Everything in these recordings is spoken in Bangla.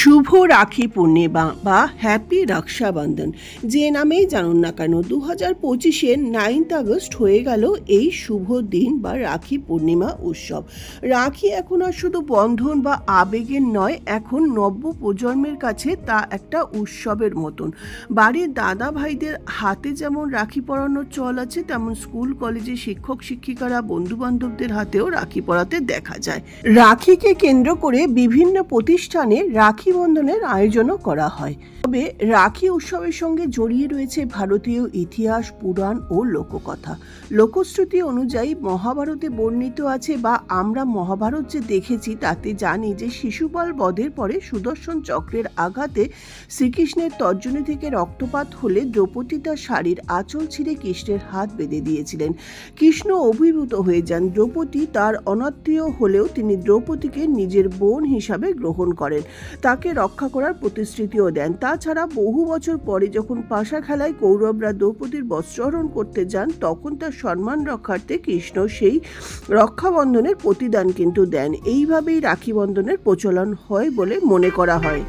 শুভ রাখি পূর্ণিমা বা হ্যাপি রক্ষাবন্ধন যে নামেই জানুন না কেন 2025-এর 9th আগস্ট হয়ে গেল এই শুভ দিন বা রাখি পূর্ণিমা উৎসব। রাখি এখন আর শুধু বন্ধন বা আবেগের নয়, এখন নব্য প্রজন্মের কাছে তা একটা উৎসবের মতন। বাড়ির দাদা ভাইদের হাতে যেমন রাখি পরানোর চল আছে, তেমন স্কুল কলেজে শিক্ষক শিক্ষিকারা বন্ধু বান্ধবদের হাতেও রাখি পরাতে দেখা যায়। রাখিকে কেন্দ্র করে বিভিন্ন প্রতিষ্ঠানে রাখি বন্ধনের আয়োজনও করা হয়। তবে রাখি উৎসবের সঙ্গে জড়িয়ে রয়েছে ভারতীয় ইতিহাস, পুরাণ ও লোককথা। লোকশ্রুতি অনুযায়ী মহাভারতে বর্ণিত আছে, বা আমরা মহাভারত যে দেখেছি তাতে জানি যে শিশুপাল বধের পরে সুদর্শন চক্রের আঘাতে শ্রীকৃষ্ণের তর্জনী থেকে রক্তপাত হলে দ্রৌপদী তার শাড়ির আঁচল ছিঁড়ে কৃষ্ণের হাত বেঁধে দিয়েছিলেন। কৃষ্ণ অভিভূত হয়ে যান। দ্রৌপদী তার অনাত্মীয় হলেও তিনি দ্রৌপদীকে নিজের বোন হিসাবে গ্রহণ করেন, তাকে রক্ষা করার প্রতিশ্রুতিও দেন। তাছাড়া বহু বছর পরে যখন পাশা খেলায় কৌরবরা দ্রৌপদীর বস্ত্রহরণ করতে যান, তখন তার সম্মান রক্ষার্থে কৃষ্ণ সেই রক্ষাবন্ধনের প্রতিদান কিন্তু দেন। এইভাবেই রাখি বন্ধনের প্রচলন হয় বলে মনে করা হয়।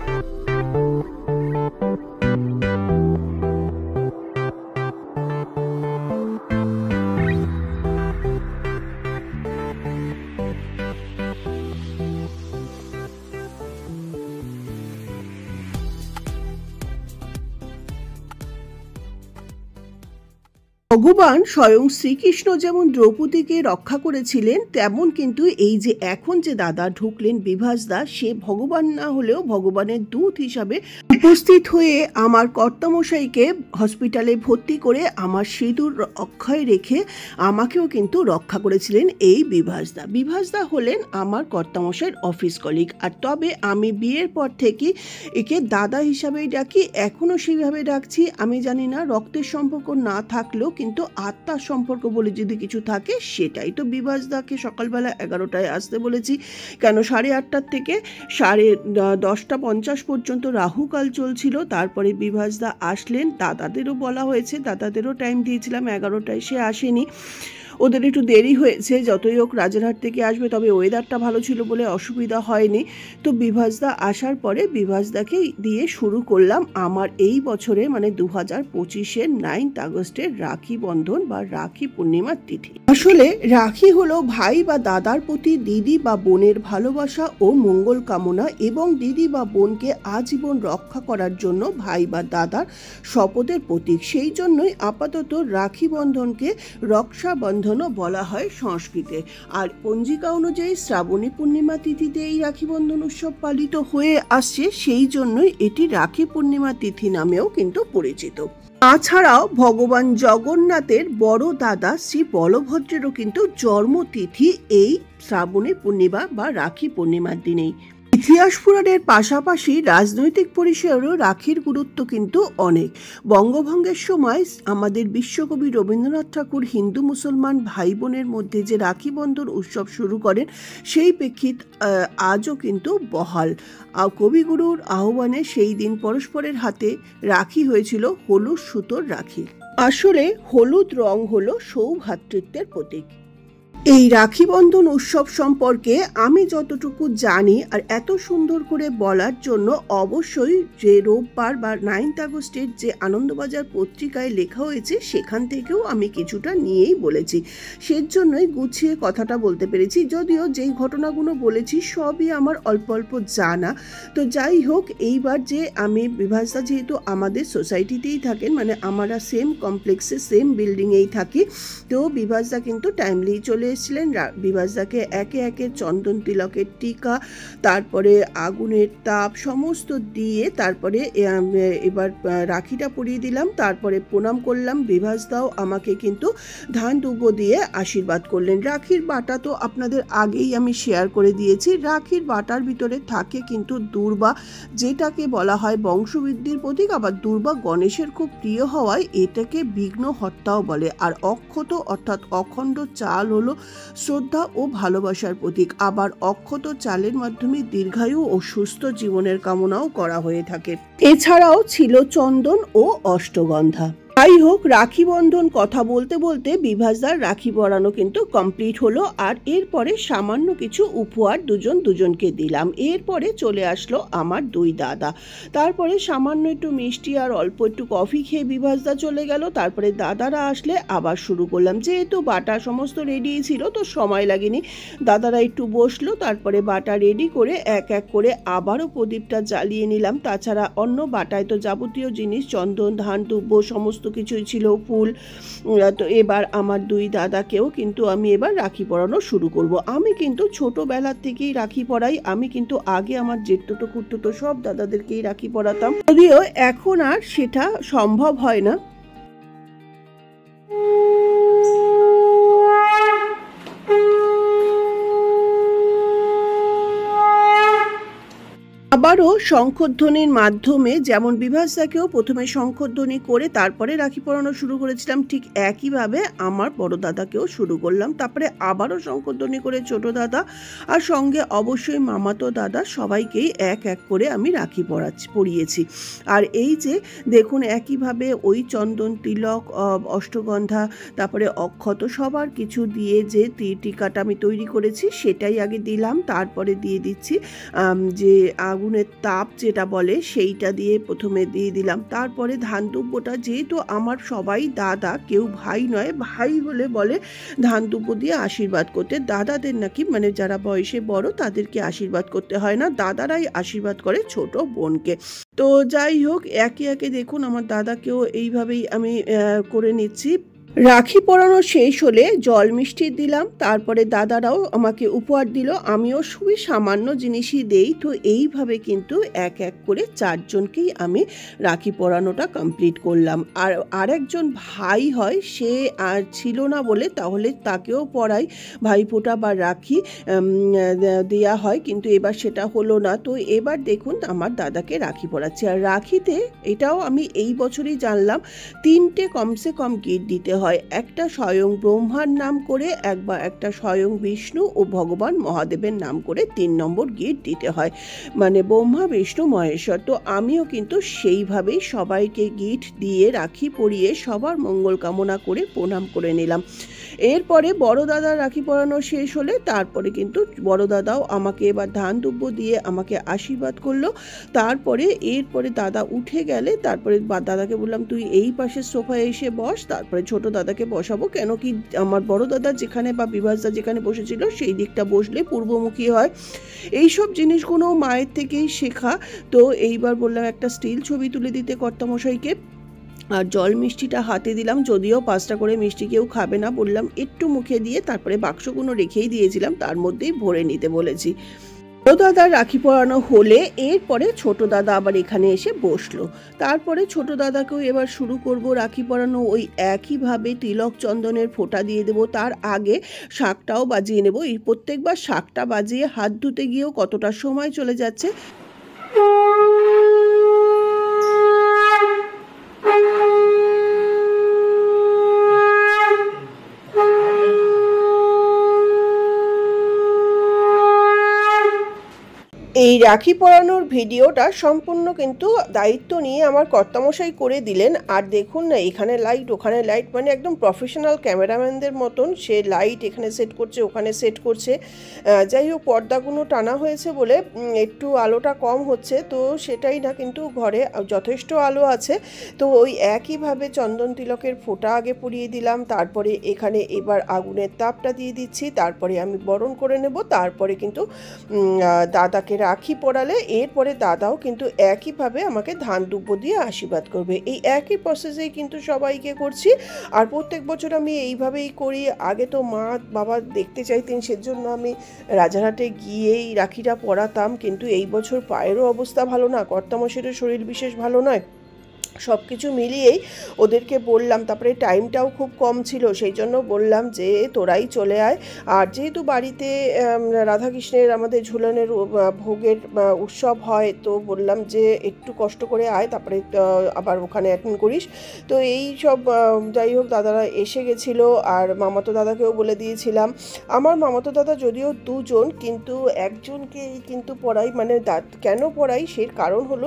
ভগবান স্বয়ং শ্রীকৃষ্ণ যেমন দ্রৌপদীকে রক্ষা করেছিলেন, তেমন কিন্তু এই যে এখন যে দাদা ঢুকলেন বিভাস দা, সে ভগবান না হলেও ভগবানের দূত হিসাবে উপস্থিত হয়ে আমার কর্তামশাইকে হসপিটালে ভর্তি করে আমার সিঁদুর অক্ষয় রেখে আমাকেও কিন্তু রক্ষা করেছিলেন এই বিভাস দা। বিভাস দা হলেন আমার কর্তামশাইয়ের অফিস কলিগ। আর তবে আমি বিয়ের পর থেকে একে দাদা হিসাবেই ডাকি, এখনও সেইভাবে ডাকছি। আমি জানি না রক্তের সম্পর্ক না থাকলেও কিন্তু আত্মার সম্পর্ক বলে যদি কিছু থাকে সেটাই তো। বিভাস দাকে সকালবেলা 11টায় আসতে বলেছি, কেন 8:30 থেকে 10:50 পর্যন্ত রাহুকাল চলছিল। তারপরে বিভাস দা আসলেন, দাদাদেরও বলা হয়েছে, দাদাদেরও টাইম দিয়েছিলাম 11টায়, সে আসেনি, ওদের একটু দেরি হয়েছে। যতই হোক রাজারহাট থেকে আসবে, তবে ওয়েদারটা ভালো ছিল বলে অসুবিধা হয়নি। তো বিভাসদা আসার পরে বিভাসদাকে দিয়ে শুরু করলাম আমার এই বছরে মানে 2025-এর 9th আগস্টের রাখি বন্ধন বা রাখি পূর্ণিমার তিথি। আসলে রাখি হলো ভাই বা দাদার প্রতি দিদি বা বোনের ভালোবাসা ও মঙ্গল কামনা, এবং দিদি বা বোনকে আজীবন রক্ষা করার জন্য ভাই বা দাদার শপথের প্রতীক। সেই জন্যই আপাতত রাখি বন্ধনকে রক্ষাবন্ধন বলা হয় সংস্কৃতে। আর পঞ্জিকা অনুযায়ী শ্রাবণী পূর্ণিমা তিথিতে এই রাখি বন্ধন উৎসব পালিত হয়ে আসছে, সেই জন্যই এটি রাখি পূর্ণিমা তিথি নামেও কিন্তু পরিচিত। তাছাড়াও ভগবান জগন্নাথের বড় দাদা শ্রী বলভদ্রেরও কিন্তু জন্মতিথি এই শ্রাবণী পূর্ণিমা বা রাখি পূর্ণিমার দিনেই। ইতিহাস পুরাণের পাশাপাশি রাজনৈতিক পরিসরেও রাখির গুরুত্ব কিন্তু অনেক। বঙ্গভঙ্গের সময় আমাদের বিশ্বকবি রবীন্দ্রনাথ ঠাকুর হিন্দু মুসলমান ভাই বোনের মধ্যে যে রাখি বন্ধন উৎসব শুরু করেন, সেই প্রেক্ষিত আজও কিন্তু বহাল। কবিগুরুর আহ্বানে সেই দিন পরস্পরের হাতে রাখি হয়েছিল হলুদ সুতোর রাখি। আসলে হলুদ রং হলো সৌভ্রাতৃত্বের প্রতীক। এই রাখি বন্ধন উৎসব সম্পর্কে আমি যতটুকু জানি আর এত সুন্দর করে বলার জন্য অবশ্যই যে রোববার বা 9th আগস্টের যে আনন্দবাজার পত্রিকায় লেখা হয়েছে সেখান থেকেও আমি কিছুটা নিয়েই বলেছি, সেজন্যই গুছিয়ে কথাটা বলতে পেরেছি। যদিও যেই ঘটনাগুলো বলেছি সবই আমার অল্প অল্প জানা। তো যাই হোক, এইবার যে আমি বিভাসদা যেহেতু আমাদের সোসাইটিতেই থাকেন, মানে আমরা সেম কমপ্লেক্সে সেম বিল্ডিংয়েই থাকি, তো বিভাসদা কিন্তু টাইমলি চলে এসেছিলেন। বিভাসদাকে একে একে চন্দন তিলকের টিকা, তারপরে আগুনের তাপ সমস্ত দিয়ে তারপরে এবার রাখিটা পরিয়ে দিলাম, তারপরে প্রণাম করলাম। বিভাসদাও আমাকে কিন্তু ধান দুব্য দিয়ে আশীর্বাদ করলেন। রাখির বাটা তো আপনাদের আগেই আমি শেয়ার করে দিয়েছি। রাখির বাটার ভিতরে থাকে কিন্তু দূর্বা, যেটাকে বলা হয় বংশবৃদ্ধির প্রতীক। আবার দূর্বা গণেশের খুব প্রিয় হওয়ায় এটাকে বিঘ্নহর্তাও বলে। আর অক্ষত অর্থাৎ অখণ্ড চাল হলো শ্রদ্ধা ও ভালোবাসার প্রতীক। আবার অক্ষত চালের মাধ্যমে দীর্ঘায়ু ও সুস্থ জীবনের কামনাও করা হয়ে থাকে। এছাড়াও ছিল চন্দন ও অষ্টগন্ধা। যাই হোক, রাখি বন্ধন কথা বলতে বলতে বিভাসদার রাখি পরানো কিন্তু কমপ্লিট হলো। আর এরপরে সামান্য কিছু উপহার দুজনকে দিলাম। এরপরে চলে আসলো আমার দুই দাদা। তারপরে সামান্য একটু মিষ্টি আর অল্প একটু কফি খেয়ে বিভাসদা চলে গেল। তারপরে দাদারা আসলে আবার শুরু করলাম। যেহেতু বাটা সমস্ত রেডি ছিল তো সময় লাগেনি, দাদারা একটু বসলো, তারপরে বাটা রেডি করে এক এক করে আবারও প্রদীপটা জ্বালিয়ে নিলাম। তাছাড়া অন্য বাটায় তো যাবতীয় জিনিস চন্দন, ধান, দুব্য সমস্ত কিছুই ছিল, ফুল। তো এবার আমার দুই দাদাকেও কিন্তু আমি এবার রাখি পরানো শুরু করব। আমি কিন্তু ছোটবেলার থেকেই রাখি পরাই। আমি কিন্তু আগে আমার জেঠতো খুড়তো সব দাদাদেরকেই রাখি পরাতাম, যদিও এখন আর সেটা সম্ভব হয় না। আবারও শঙ্খধ্বনির মাধ্যমে, যেমন বিভাসদাকেও প্রথমে শঙ্খধ্বনি করে তারপরে রাখি পরানো শুরু করেছিলাম, ঠিক একইভাবে আমার বড় দাদাকেও শুরু করলাম। তারপরে আবারও শঙ্খধ্বনি করে ছোট দাদা আর সঙ্গে অবশ্যই মামাতো দাদা সবাইকেই এক এক করে আমি রাখি পরিয়েছি। আর এই যে দেখুন, একইভাবে ওই চন্দন, তিলক, অষ্টগন্ধা, তারপরে অক্ষত সবার কিছু দিয়ে যে টিকাটা আমি তৈরি করেছি সেটাই আগে দিলাম। তারপরে দিয়ে দিচ্ছি যে আগুনের তাপ যেটা বলে সেইটা দিয়ে প্রথমে দিয়ে দিলাম। তারপরে ধান দুব্যটা, যেহেতু আমার সবাই দাদা, কেউ ভাই নয়, ভাই হলে বলে ধান দুব্য দিয়ে আশীর্বাদ করতে। দাদাদের নাকি মানে যারা বয়সে বড় তাদেরকে আশীর্বাদ করতে হয় না, দাদারাই আশীর্বাদ করে ছোট বোনকে। তো যাই হোক, একে একে দেখুন আমার দাদাকেও এইভাবেই আমি করে নিচ্ছি। রাখি পরানো শেষ হলে জল মিষ্টি দিলাম, তারপরে দাদারাও আমাকে উপহার দিল, আমিও খুবই সামান্য জিনিসই দেই। তো এইভাবে কিন্তু এক এক করে চারজনকেই আমি রাখি পরানোটা কমপ্লিট করলাম। আর আরেকজন ভাই হয়, সে আর ছিল না বলে তাহলে তাকেও পরাই, ভাইফোঁটা বা রাখি দেয়া হয়, কিন্তু এবার সেটা হলো না। তো এবার দেখুন আমার দাদাকে রাখি পরাচ্ছি। আর রাখিতে এটাও আমি এই বছরই জানলাম, 3টে কমসে কম গিট দিতে হয়। একটা স্বয়ং ব্রহ্মার নাম করে, একটা স্বয়ং বিষ্ণু ও ভগবান মহাদেবের নাম করে 3 নম্বর গিট দিতে হয়, মানে ব্রহ্মা, বিষ্ণু, মহেশ্বর। তো আমিও কিন্তু সেইভাবেই সবাইকে গিট দিয়ে রাখি পরিয়ে সবার মঙ্গল কামনা করে প্রণাম করে নিলাম। এরপরে বড় দাদার রাখি পরানো শেষ হলে তারপরে কিন্তু বড় দাদাও আমাকে এবার ধান দুব্য দিয়ে আমাকে আশীর্বাদ করলো। এরপরে দাদা উঠে গেলে তারপরে দাদাকে বললাম তুই এই পাশের সোফায় এসে বস, তারপরে ছোট দাদাকে বসাবো। কেন কি আমার বড় দাদা যেখানে বা বিভাসদা যেখানে বসেছিল সেই দিকটা বসলে পূর্বমুখী হয়। এইসব জিনিসগুলো মায়ের থেকেই শেখা। তো এইবার বললাম একটা স্টিল ছবি তুলে দিতে কর্তামশাইকে। আর জল মিষ্টিটা হাতে দিলাম, যদিও 5টা করে মিষ্টি কেউ খাবে না, বললাম একটু মুখে দিয়ে, তারপরে বাক্সগুলো রেখেই দিয়েছিলাম, তার মধ্যেই ভরে নিতে বলেছি। বড় দাদার রাখি পরানো হলে এরপরে ছোট দাদা আবার এখানে এসে বসলো। তারপরে ছোট দাদাকেও এবার শুরু করব রাখি পরানো। ওই একইভাবে তিলক চন্দনের ফোঁটা দিয়ে দেবো, তার আগে শাঁখটাও বাজিয়ে নেব। এই প্রত্যেকবার শাঁখটা বাজিয়ে হাত ধুতে গিয়েও কতটা সময় চলে যাচ্ছে। এই রাখি পরানোর ভিডিওটা সম্পূর্ণ কিন্তু দায়িত্ব নিয়ে আমার কর্তামশাই করে দিলেন। আর দেখুন না, এখানে লাইট ওখানে লাইট, মানে একদম প্রফেশনাল ক্যামেরাম্যানদের মতন সে লাইট এখানে সেট করছে, ওখানে সেট করছে। যাই হোক, পর্দাগুলো টানা হয়েছে বলে একটু আলোটা কম হচ্ছে, তো সেটাই না, কিন্তু ঘরে যথেষ্ট আলো আছে। তো ওই একইভাবে চন্দন তিলকের ফোঁটা আগে পরিয়ে দিলাম, তারপরে এখানে এবার আগুনের তাপটা দিয়ে দিচ্ছি, তারপরে আমি বরণ করে নেব। তারপরে কিন্তু দাদাকে রাখি পরালে এরপরে দাদাও কিন্তু একইভাবে আমাকে ধান দুব্য দিয়ে আশীর্বাদ করবে। এই একই প্রসেসেই কিন্তু সবাইকে করছি। আর প্রত্যেক বছর আমি এইভাবেই করি। আগে তো মা বাবা দেখতে চাইতেন, সেজন্য আমি রাজারহাটে গিয়েই রাখিটা পরাতাম, কিন্তু এই বছর পায়েরও অবস্থা ভালো না, কর্তামশাইয়েরও শরীর বিশেষ ভালো নয়, সব কিছু মিলিয়েই ওদেরকে বললাম। তারপরে টাইমটাও খুব কম ছিল, সেই জন্য বললাম যে তোরাই চলে আয়। আর যেহেতু বাড়িতে রাধাকৃষ্ণের আমাদের ঝুলনের ভোগের উৎসব হয়, তো বললাম যে একটু কষ্ট করে আয়, তারপরে আবার ওখানে অ্যাটেন্ড করিস। তো এই সব যাই হোক, দাদারা এসে গেছিলো। আর মামাতো দাদাকেও বলে দিয়েছিলাম। আমার মামাতো দাদা যদিও 2জন, কিন্তু একজনকেই কিন্তু পড়াই, মানে কেন পড়াই সেই কারণ হলো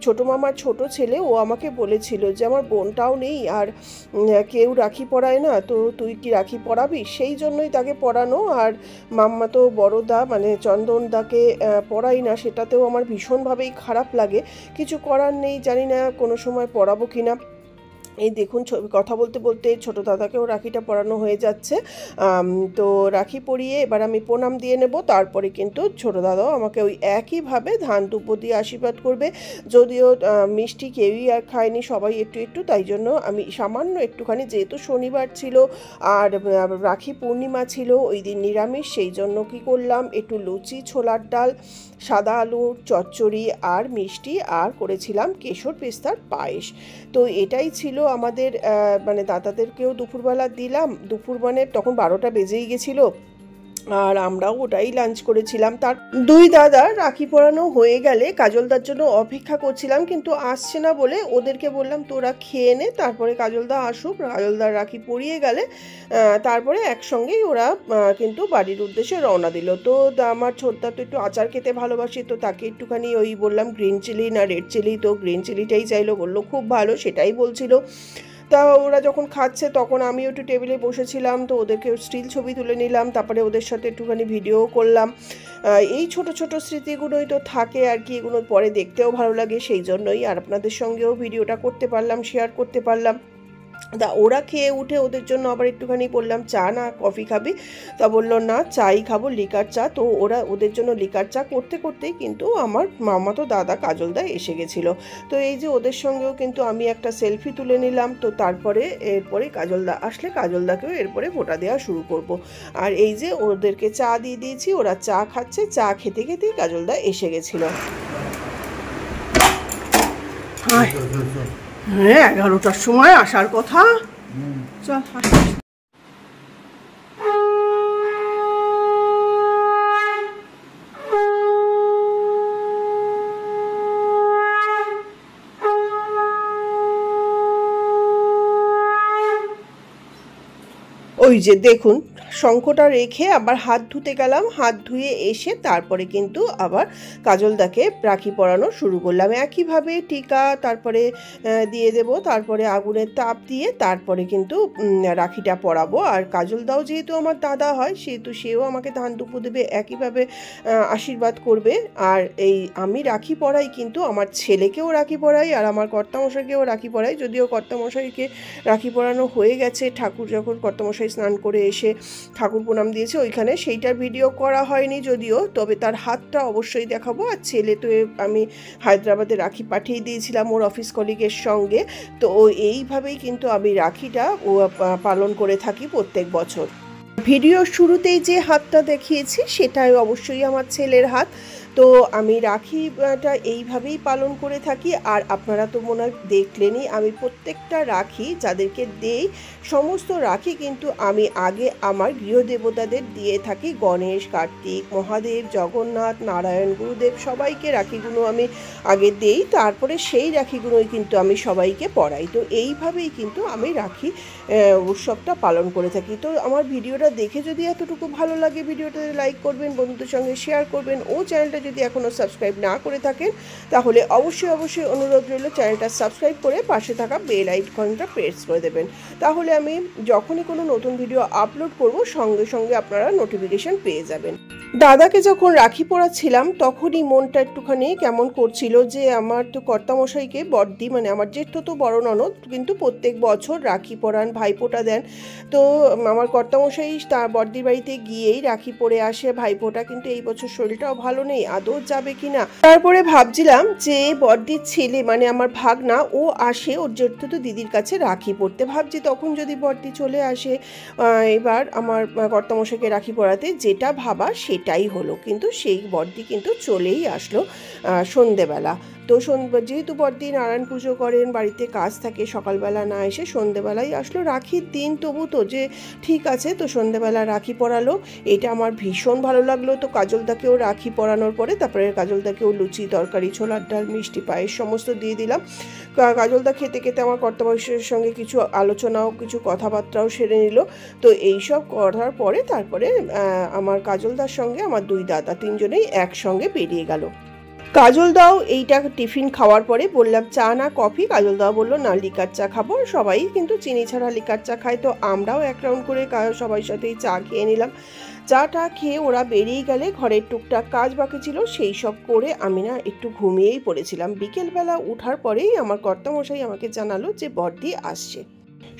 ছোটো মামার ছোটো ছেলে গেলে ও আমাকে বলেছিল যে আমার বোনটাও নেই আর কেউ রাখি পরায় না, তো তুই কি রাখি পরাবি? সেই জন্যই তাকে পরানো। আর মাম্মা তো বড়দা মানে চন্দনদাকে পরাই না, সেটাতেও আমার ভীষণভাবেই খারাপ লাগে। কিছু করার নেই, জানি না কোনো সময় পরাবো কিনা। এই দেখুন কথা বলতে বলতে ছোটো দাদাকেও রাখিটা পরানো হয়ে যাচ্ছে। তো রাখি পরিয়ে এবার আমি প্রণাম দিয়ে নেব, তারপরে কিন্তু ছোটো দাদাও আমাকে ওই একইভাবে ধান দুব্য দিয়ে আশীর্বাদ করবে। যদিও মিষ্টি কেউই আর খায়নি, সবাই একটু একটু, তাই জন্য আমি সামান্য একটুখানি, যেহেতু শনিবার ছিল আর রাখি পূর্ণিমা ছিল ওই দিন নিরামিষ, সেই জন্য কি করলাম, একটু লুচি, ছোলার ডাল, সাদা আলুর চচ্চড়ি আর মিষ্টি, আর করেছিলাম কেশর পেস্তার পায়েস। তো এটাই ছিল আমাদের, মানে দাদাদেরকেও দুপুরবেলা দিলাম। দুপুর মানে তখন 12টা বেজেই গেছিলো, আর আমরাও ওটাই লাঞ্চ করেছিলাম। তার দুই দাদা রাখি পরানো হয়ে গেলে কাজলদার জন্য অপেক্ষা করছিলাম, কিন্তু আসছে না বলে ওদেরকে বললাম তোরা খেয়ে নে, তারপরে কাজলদা আসুক। কাজলদার রাখি পরিয়ে গেলে তারপরে একসঙ্গেই ওরা কিন্তু বাড়ির উদ্দেশ্যে রওনা দিল। তো আমার ছোটদা তো একটু আচার খেতে ভালোবাসে, তো তাকে একটুখানি ওই বললাম গ্রিন চিলি না রেড চিলি, তো গ্রিন চিলিটাই চাইলো, বললো খুব ভালো, সেটাই বলছিল। তা ওরা যখন খাচ্ছে তখন আমিও একটু টেবিলে বসেছিলাম, তো ওদেরকে স্টিল ছবি তুলে নিলাম, তারপরে ওদের সাথে একটুখানি ভিডিও করলাম। এই ছোট ছোট স্মৃতিগুলোই তো থাকে আর কি, এগুলো পরে দেখতেও ভালো লাগে, সেই জন্যই আর আপনাদের সঙ্গেও ভিডিওটা করতে পারলাম, শেয়ার করতে পারলাম। তা ওরা খেয়ে উঠে ওদের জন্য আবার একটুখানি বললাম চা না কফি খাবি, তা বললো না চাই খাবো, লিকার চা। তো ওরা ওদের জন্য লিকার চা করতে করতেই কিন্তু আমার মামাতো দাদা কাজলদা এসে গেছিলো। তো এই যে ওদের সঙ্গেও কিন্তু আমি একটা সেলফি তুলে নিলাম। তো তারপরে এরপরে কাজলদা আসলে কাজলদাকেও এরপরে ফোঁটা দেওয়া শুরু করব। আর এই যে ওদেরকে চা দিয়ে দিয়েছি, ওরা চা খাচ্ছে, চা খেতে খেতেই কাজলদা এসে গেছিলো। হ্যাঁ 11টার সময় আসার কথা। চল ওই যে দেখুন শঙ্খটা রেখে আবার হাত ধুতে গেলাম, হাত ধুয়ে এসে তারপরে কিন্তু আবার কাজলদাকে রাখি পরানো শুরু করলাম। একইভাবে টিকা তারপরে দিয়ে দেব, তারপরে আগুনের তাপ দিয়ে তারপরে কিন্তু রাখিটা পরাবো। আর কাজলদাও যেহেতু আমার দাদা হয়, সেহেতু সেও আমাকে ধান দুপো দেবে, একইভাবে আশীর্বাদ করবে। আর এই আমি রাখি পরাই, কিন্তু আমার ছেলেকেও রাখি পরাই আর আমার কর্তামশাইকেও রাখি পরাই। যদিও কর্তামশাইকে রাখি পরানো হয়ে গেছে, ঠাকুর যখন কর্তামশাই স্নান করে এসে ঠাকুর প্রণাম দিয়েছে ওইখানে, সেইটার ভিডিও করা হয়নি যদিও, তবে তার হাতটা অবশ্যই দেখাবো। আর ছেলে তো আমি হায়দ্রাবাদে রাখি পাঠিয়ে দিয়েছিলাম ওর অফিস কলিগের সঙ্গে। তো এইভাবেই কিন্তু আমি রাখিটা পালন করে থাকি প্রত্যেক বছর। ভিডিওর শুরুতেই যে হাতটা দেখিয়েছি সেটাই অবশ্যই আমার ছেলের হাত। তো আমি রাখিটা এইভাবেই পালন করে থাকি। আর আপনারা তো মনে হয় দেখলেনই, আমি প্রত্যেকটা রাখি যাদেরকে দেই, সমস্ত রাখি কিন্তু আমি আগে আমার গৃহদেবতাদের দিয়ে থাকি। গণেশ, কার্তিক, মহাদেব, জগন্নাথ, নারায়ণ, গুরুদেব, সবাইকে রাখিগুলো আমি আগে দেই, তারপরে সেই রাখিগুলোই কিন্তু আমি সবাইকে পরাই। তো এইভাবেই কিন্তু আমি রাখি উৎসবটা পালন করে থাকি। তো আমার ভিডিওটা দেখে যদি এতটুকু ভালো লাগে, ভিডিওটাতে লাইক করবেন, বন্ধুদের সঙ্গে শেয়ার করবেন, ও চ্যানেলটা যদি এখনও সাবস্ক্রাইব না করে থাকেন তাহলে অবশ্যই অনুরোধ রইল চ্যানেলটা সাবস্ক্রাইব করে পাশে থাকা বেল আইকনটা প্রেস করে দেবেন। তাহলে আমি যখনই কোনো নতুন ভিডিও আপলোড করব সঙ্গে সঙ্গে আপনারা নোটিফিকেশান পেয়ে যাবেন। দাদাকে যখন রাখি পরাচ্ছিলাম তখনই মনটা একটুখানি কেমন করছিল যে আমার তো কর্তামশাইকে বড়দি মানে আমার জেঠু তো বড় ননদ কিন্তু প্রত্যেক বছর রাখি পরান, ভাইফোঁটা দেন। তো আমার কর্তামশাই তার বড়দির বাড়িতে গিয়েই রাখি পরে আসে, ভাইফোঁটা, কিন্তু এই বছর শরীরটাও ভালো নেই, আদৌ যাবে কিনা। তারপরে ভাবছিলাম যে বড়দির ছেলে মানে আমার ভাগনা, ও আসে ওর জেঠু তো দিদির কাছে রাখি পরতে, ভাবছি তখন যদি বড়দি চলে আসে এবার আমার কর্তামশাইকে রাখি পরাতে, যেটা ভাবা সেটাই হলো। কিন্তু সেই বড়দি কিন্তু চলেই আসলো সন্ধেবেলা। তো যেহেতু বড়দি নারায়ণ পুজো করেন, বাড়িতে কাজ থাকে, সকালবেলা না এসে সন্ধেবেলাই আসলো। রাখির দিন তবু তো যে ঠিক আছে, তো সন্ধেবেলা রাখি পরালো, এটা আমার ভীষণ ভালো লাগলো। তো কাজলদাকেও রাখি পরানোর পরে তারপরে কাজলদাকেও লুচি, তরকারি, ছোলার ডাল, মিষ্টি, পায়েস সমস্ত দিয়ে দিলাম। কাজলদা খেতে খেতে আমার কর্তামশাইয়ের সঙ্গে কিছু আলোচনাও, কিছু কথাবার্তাও সেরে নিল। তো এইসব করার পরে তারপরে আমার কাজলদার সঙ্গে আমার দুই দাদা তিনজনেই একসঙ্গে বেরিয়ে গেল। কাজল দাও এইটা টিফিন খাওয়ার পরে বললাম চা না কফি, কাজল দাও বললো না লিকার চা খাবো। সবাই কিন্তু চিনি ছাড়া লিকার চা খায়, তো আমরাও এক রাউন্ড করে সবাই সাথেই চা খেয়ে নিলাম। চাটা খেয়ে ওরা বেরিয়ে গেলে ঘরের টুকটাক কাজ বাকি ছিল সেই সব করে আমি না একটু ঘুমিয়েই পড়েছিলাম। বিকেলবেলা উঠার পরেই আমার কর্তামশাই আমাকে জানালো যে বড়দি আসছে।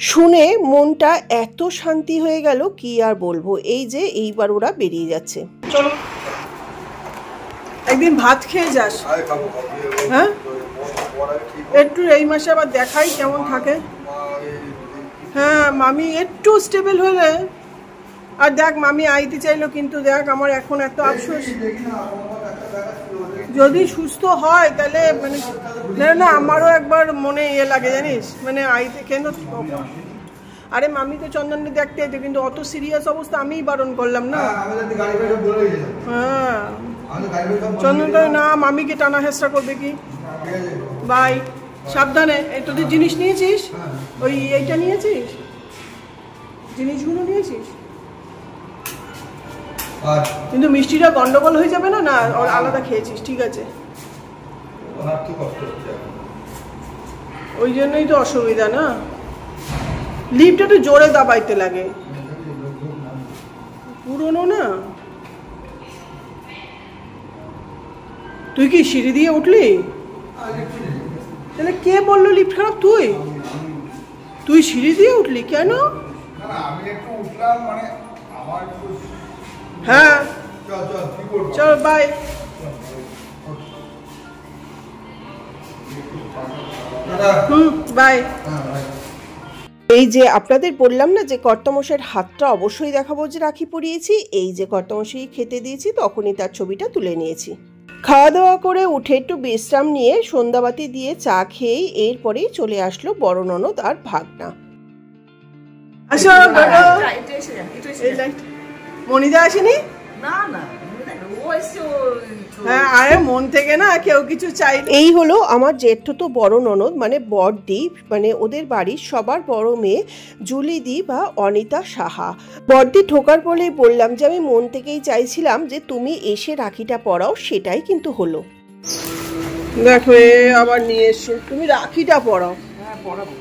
শুনে মনটা এত শান্তি হয়ে গেল কি আর বলবো। এই যে এইবার ওরা বেরিয়ে যাচ্ছে। চলো একদিন ভাত খেয়ে যাস। হ্যাঁ একটু এই মাসে আবার দেখাই কেমন থাকে। হ্যাঁ মামি একটু স্টেবল হলে, আর দেখ মামি আইতে চাইলো কিন্তু দেখ আমার এখন এত আফসোস, যদি সুস্থ হয় তাহলে মানে না আমারও একবার মনে ইয়ে লাগে জানিস, মানে আইতে কেন। আরে মামি তো চন্দনকে দেখতে যেত কিন্তু অত সিরিয়াস অবস্থা আমিই বারণ করলাম না। হ্যাঁ চন্দন না মামিকে টানা হেসরা করবে কি। বাই সাবধানে। তোদের জিনিস নিয়েছিস? ওই এইটা নিয়েছিস? জিনিসগুলো নিয়েছিস? কিন্তু মিষ্টিটা গন্ডগোল হয়ে যাবে না? না ওর আলাদা খেয়েছিস? ঠিক আছে, ওই জন্যই তো অসুবিধা না। লিফটটা একটু জোরে দাবাইতে লাগে, পুরনো না। তুই কি সিঁড়ি দিয়ে উঠলি? তাহলে কে বললো লিফট খারাপ? তুই সিঁড়ি দিয়ে উঠলি কেন? হ্যাঁ চল বাই। বাই। এই যে আপনাদের বললাম না যে কর্তামশাইয়ের হাতটা অবশ্যই দেখাবো যে রাখি পরিয়েছি। এই যে কর্তামশাই খেতে দিয়েছি তখনই তার ছবিটা তুলে নিয়েছি। খাওয়া দাওয়া করে উঠে একটু বিশ্রাম নিয়ে সন্ধ্যাবাতি দিয়ে চা খেয়েই এরপরেই চলে আসলো বড় ননদ আর ভাগনা। মনিদা আসেনি? না না হ্যাঁ আরে মন থেকে না কেউ কিছু চাই। এই হলো আমার জেঠতো বড় ননদ মানে বড়দি, মানে ওদের বাড়ির সবার বড় মেয়ে জুলিদি বা অনিতা সাহা। বড়দি ঠোকার বলে বললাম যে আমি মন থেকেই চাইছিলাম যে তুমি এসে রাখিটা পরাও, সেটাই কিন্তু হলো। দেখো আবার নিয়ে এসছো, তুমি রাখিটা পরাও। হ্যাঁ পরাবো।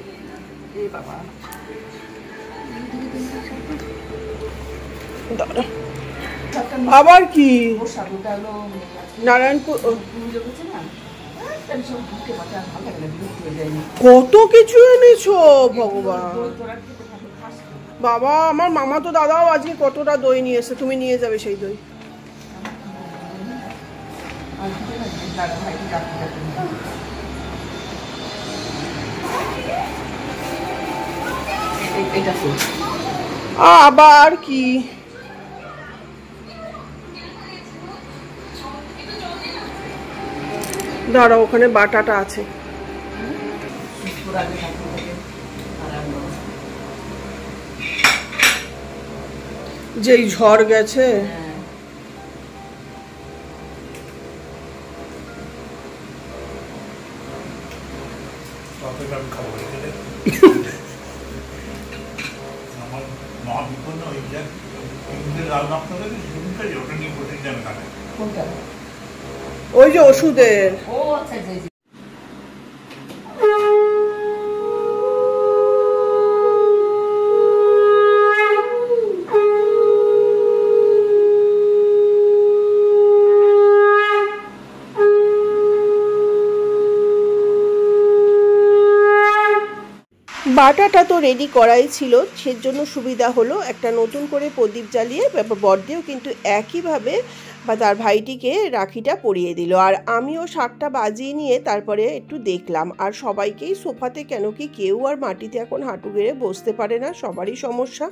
এই বাবা দাঁড়া আবার কি নারায়ণপুর কত কিছু এনেছো ভগবান। বাবা আমার মামা তো দাদাও আজকে কতটা দই নিয়ে এসে, তুমি নিয়ে যাবে সেই দই। আবার কি দাঁড়া ওখানে বাটাটা আছে। যেই ঝড় গেছে ওই যে ওষুধের। বাটাটা তো রেডি করাই ছিল, সেজন্য সুবিধা হলো একটা নতুন করে প্রদীপ জ্বালিয়ে বড়দিও কিন্তু একইভাবে বা তার ভাইটিকে রাখিটা পরিয়ে দিল। আর আমিও শাকটা বাজিয়ে নিয়ে তারপরে একটু দেখলাম। আর সবাইকেই সোফাতে, কেন কি কেউ আর মাটিতে এখন হাঁটু গেড়ে বসতে পারে না, সবারই সমস্যা।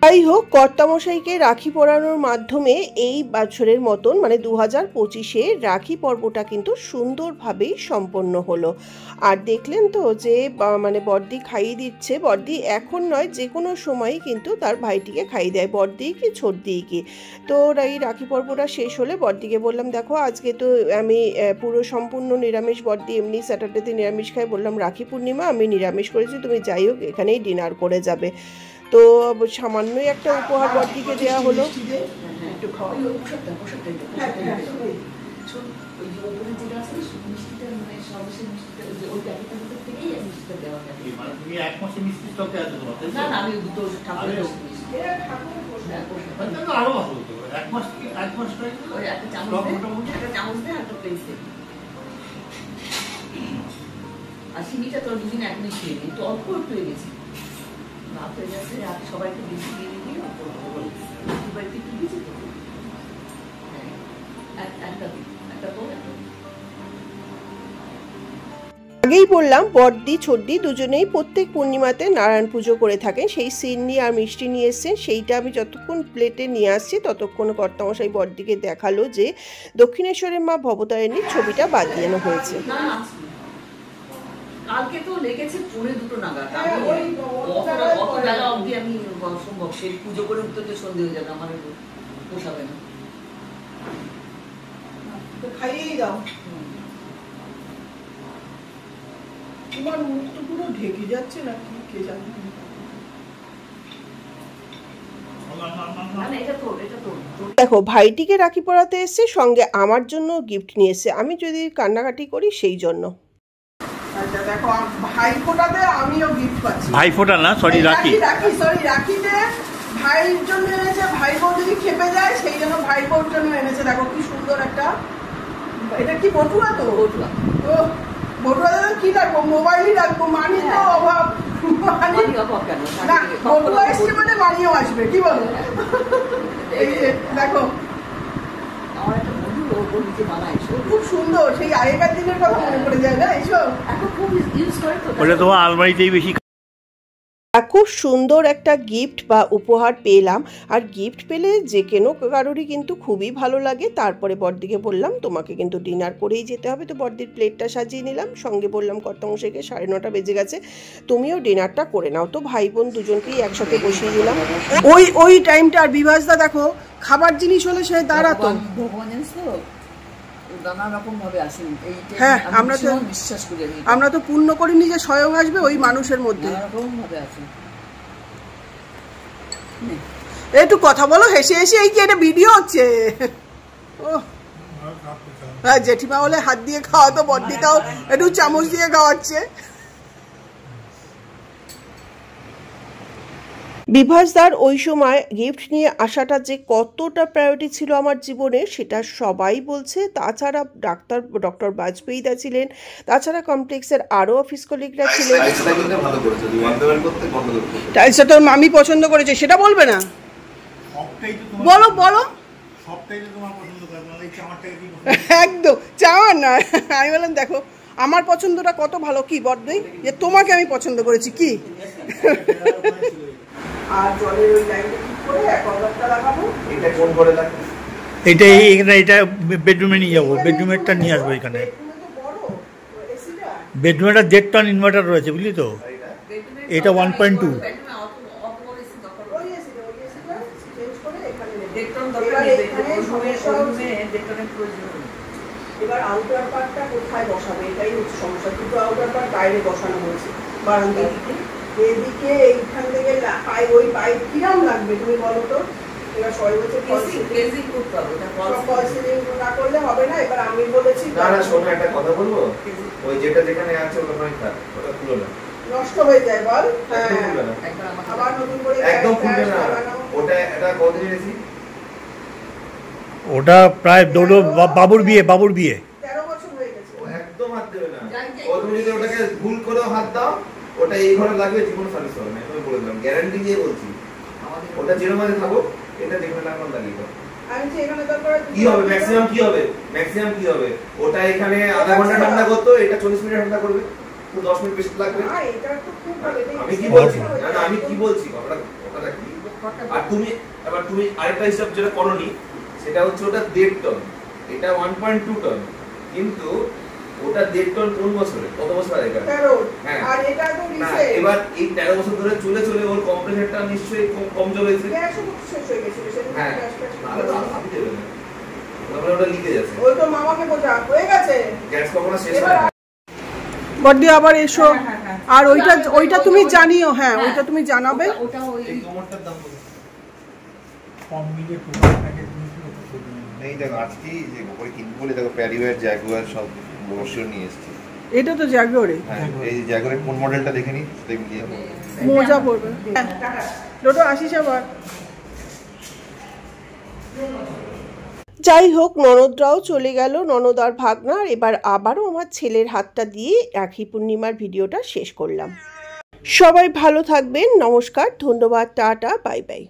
যাই হোক কর্তামশাইকে রাখি পরানোর মাধ্যমে এই বছরের মতন মানে 2025-এ রাখি পর্বটা কিন্তু সুন্দরভাবেই সম্পন্ন হলো। আর দেখলেন তো যে মানে বড়দি খাইয়ে দিচ্ছে। বড়দি এখন নয় যে কোনো সময়ই কিন্তু তার ভাইটিকে খাইয়ে দেয়, বড়দি কি ছোটদি কি। তো এই রাখি পর্বটা শেষ হলে বড়দিকে বললাম দেখো আজকে তো আমি পুরো সম্পূর্ণ নিরামিষ, বড়দি এমনি স্যাটারডেতে নিরামিষ খাই, বললাম রাখি পূর্ণিমা আমি নিরামিষ করেছি, তুমি যাই হোক এখানেই ডিনার করে যাবে। তো সামান্যই একটা উপহার বড়দিকে দেওয়া হলো। ওদের যেটা আছে মিষ্টিটা মানে সর্বশেষ মিষ্টিটা ওই প্যাকেটের ভিতর থেকেই মিষ্টিটা দেওয়া থাকে। মানে তুমি এক মাসে মিষ্টি স্টকে আছে তোমার? না না, আমি দুটো ঠাকুরের মিষ্টি আরো ভালো হতো। এক মাস ওই একটা চামচ দিয়ে একটা প্লেট দেবে। আর চিনিটা তোর দুদিন এক মিনিট খেয়ে একটু অল্প একটু হয়ে গেছে, রাত হয়ে গেছে, আর সবাইকে বেশি দিয়ে দিয়ে অল্প অল্প বাড়িতে একটু দিয়েছি তো একটা তো আগেই বললাম বড়দি ছোটদি দুজনেই প্রত্যেক পূর্ণিমাতে নারায়ণ পুজো করে থাকেন। সেই সিন্নি আর মিষ্টি নিয়ে এসছেন, সেইটা আমি যতক্ষণ প্লেটে নিয়ে আসছি ততক্ষণ কর্তামশাই বড়দিকে দেখালো যে দক্ষিণেশ্বরের মা ভবতারিণীর ছবিটা বাদ দিয়ানো হয়েছে। কালকে তো লেগেছে 2:45 নাগাদ, অত বেলা অবধি আমি সম্ভব সেই পুজো করে উঠতে তো সন্ধে হয়ে যাবে, আমার পোষাবে না। খাইয়েই দাও, তোমার মুখ তো পুরো ঢেকে যাচ্ছে না কি কে জানে। দেখো ভাইটিকে রাখি পরাতে এসছে, সঙ্গে আমার জন্য গিফট নিয়ে এসছে, আমি যদি কান্নাকাটি করি সেই জন্য। দেখো ভাইফোঁটাতে আমিও গিফট পাচ্ছি। ভাইফোঁটা না, সরি রাখি, রাখিতে ভাইয়ের জন্য এনেছে, ভাই বোন যদি খেপে যায় সেই জন্য ভাই বোন জন্য এনেছে। দেখো কি সুন্দর একটা, এটা কি বটুয়া? তো বটুয়া, ও বটুয়া কি রাখবো? মোবাইলই রাখবো, মানি তো অভাব, মানি অভাব কেন না, বটুয়া এসছে মানে মানিও আসবে, কি বলো? এই যে দেখো আমার একটা বন্ধু ও নিজে বানায়, খুব সুন্দর, সেই আগেকার দিনের কথা মনে পড়ে যায় না এইসব। এখন খুব ইউজ করে তো, ওটা তোমার আলমারিতেই বেশি। খুব সুন্দর একটা গিফট বা উপহার পেলাম, আর গিফট পেলে যে কোনো কারোরই কিন্তু খুবই ভালো লাগে। তারপরে বড়দিকে বললাম তোমাকে কিন্তু ডিনার করেই যেতে হবে, তো বড়দির প্লেটটা সাজিয়ে নিলাম, সঙ্গে বললাম কর্তামশাইকে 9:30 বেজে গেছে, তুমিও ডিনারটা করে নাও। তো ভাই বোন দুজনকেই একসাথে বসিয়ে দিলাম। ওই টাইমটা আর বিভাসদা দেখো খাবার জিনিস হলে সে দাঁড়াতো। ভগবান জানিস তো নানা রকম ভাবে আসেন, হ্যাঁ আমরা তো বিশ্বাস করি, আমরা তো পূর্ণ করিনি যে স্বয়ং আসবে ওই মানুষের মধ্যে, নানা রকম ভাবে আসেন। একটু কথা বলো হেসে হেসে, এই কি এটা ভিডিও হচ্ছে? ও হ্যাঁ, জেঠিমা হলে হাত দিয়ে খাওয়াতো, বড়দিটাও একটু চামচ দিয়ে খাওয়াচ্ছে। বিভাসদার ওই সময় গিফট নিয়ে আসাটা যে কতটা প্রায়োরিটি ছিল আমার জীবনে সেটা সবাই বলছে। তাছাড়া ডক্টর বাজপেয়ীদা ছিলেন, তাছাড়া কমপ্লেক্সের আরও অফিস কলিগরা ছিলেন। টাইলসটা তোর মামি পছন্দ করেছে, সেটা বলবে না? বলো বলো, একদম চাওয়ার না। আমি বললাম দেখো আমার পছন্দটা কত ভালো, কি বড়দি যে তোমাকে আমি পছন্দ করেছি কি। আর জলের ওই লাইনটা ঠিক করে অ্যাকোয়াগার্ডটা লাগাবো। এটা কোন করে লাগবে? এটা বেডরুমে নিয়ে যাবো, বেডরুমেরটা নিয়ে আসবো এখানে। বেডরুমেরটা 1.5 টন ইনভার্টার রয়েছে, বুঝলি তো? এটা 1.2। এবার আউটার পার্টটা কোথায় বসাবে এটাই হচ্ছে সমস্যা। দুটো আউটার পার্ট বাইরে বসানো হয়েছে বারান্দার দিকে, এদিকে এইখান থেকে ওই পাইপ কিরাম লাগবে তুমি বলো তো? এবার সবাই বলছে না করলে হবে না। এবার আমি বলেছি না শোনো একটা কথা বলবো, ওই যেটা যেখানে আছে ওখানে থাক, ওটা খুলো না, নষ্ট হয়ে যায় বল। হ্যাঁ আবার নতুন করে একদম খুলবে না। ওটা এটা কতদিন এসেছি? ওটা প্রায় দৌড়ো বাবুর বিয়ে 13 বছর হয়ে গেছে। একদম হাত দেবে না। ও তুমি যদি ওটাকে ভুল করে হাত দাও, ওটা এই ঘরে লাগবে, জীবন সার্ভিস হবে না, আমি বলে দিলাম, গ্যারান্টি দিয়ে বলছি। ওটা যেরকম মাঝে থাকো, এটা যেখানে লাগবে লাগিয়ে দাও। আমি যে এখানে তারপরে কি হবে ম্যাক্সিমাম কি হবে? ম্যাক্সিমাম কি হবে? ওটা এখানে আধা ঘন্টা ঠান্ডা করতে, এটা 40 মিনিট ঠান্ডা করবে, তো 10 মিনিট বেশি লাগবে। এটা তো খুব ভালো। আমি কি বলছি? না না আমি কি বলছি কথাটা কি? আর তুমি আরেকটা হিসাব যেটা করনি, সেটা হচ্ছে ওটা 1.5 টন, এটা 1.2 টন, কিন্তু ওটা 1.5 টন কোন বছরে? কত বছর আগে? 13। হ্যাঁ আর এটা তো না, রিসেন্ট। এবার এই 13 বছর ধরে চলে চলে ওর কম্প্রেসারটা নিশ্চয়ই কম চলেছে। গ্যাস শেষ হয়ে গেছে সেটা। হ্যাঁ তাহলে তো আপনি দেবেন না, ওটা লিখে যাচ্ছে। ওই তো মামাকে বোঝা হয়ে গেছে, গ্যাস কখনো শেষ হয় না। বড়দি আবার এসো। আর ওইটা তুমি জানিও। হ্যাঁ ওইটা তুমি জানাবে। ওটা ওই এই কোমরটার দাম কত? কম মিলে টোটাল প্যাকেজ নিয়ে নেই দেখো আজকেই যে গোপরে কিনবো বলে দেখো প্যারিওয়ার জ্যাগুয়ার সব অবশ্যই নিয়ে এসেছি। এটা তো জাগরে হ্যাঁ এই জ্যাগুয়ারের কোন মডেলটা দেখে নিই দেখি নিয়ে যাবো। মোজা পড়বে। লোটো আসিস আবার। যাই হোক, ননদরাও চলে গেল, ননদ আর ভাগনার। এবার আবারও আমার ছেলের হাতটা দিয়ে রাখি পূর্ণিমার ভিডিওটা শেষ করলাম। সবাই ভালো থাকবেন, নমস্কার, ধন্যবাদ, টাটা, বাই বাই।